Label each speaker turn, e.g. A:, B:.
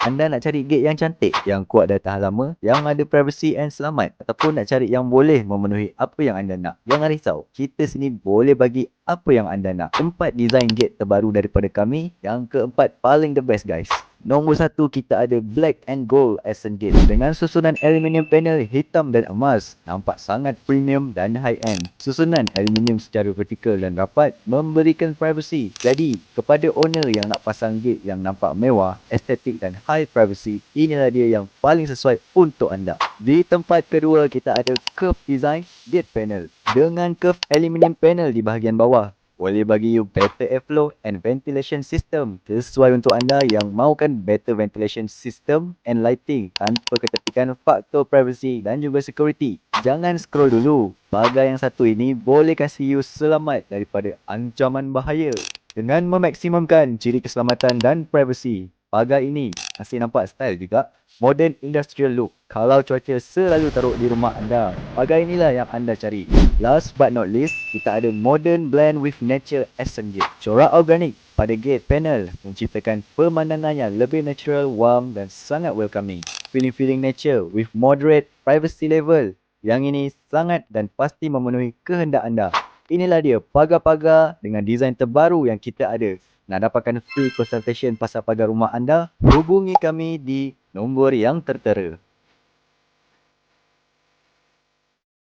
A: Anda nak cari gate yang cantik, yang kuat dan tahan lama, yang ada privacy and selamat, ataupun nak cari yang boleh memenuhi apa yang anda nak? Jangan risau, kita sini boleh bagi apa yang anda nak. 4 design gate terbaru daripada kami. Yang keempat paling the best guys. Nombor 1, kita ada Black and Gold Accent Gate dengan susunan aluminium panel hitam dan emas. Nampak sangat premium dan high-end. Susunan aluminium secara vertikal dan rapat memberikan privacy. Jadi, kepada owner yang nak pasang gate yang nampak mewah, estetik dan high privacy, inilah dia yang paling sesuai untuk anda. Di tempat kedua, kita ada curve design gate panel dengan curve aluminium panel di bahagian bawah. Boleh bagi you better airflow and ventilation system, sesuai untuk anda yang mahukan better ventilation system and lighting tanpa ketertikan faktor privacy dan juga security. Jangan scroll dulu, pagar yang satu ini boleh kasih you selamat daripada ancaman bahaya dengan memaksimumkan ciri keselamatan dan privacy. Pagar ini masih nampak style juga, modern industrial look. Kalau cuaca selalu teruk di rumah anda, pagar inilah yang anda cari. Last but not least, kita ada modern blend with nature accent gate. Corak organik pada gate panel menciptakan pemandangan yang lebih natural, warm dan sangat welcoming. Feeling nature with moderate privacy level. Yang ini sangat dan pasti memenuhi kehendak anda. Inilah dia pagar-pagar dengan desain terbaru yang kita ada. Nak dapatkan free consultation pasal pagar rumah anda, hubungi kami di nombor yang tertera.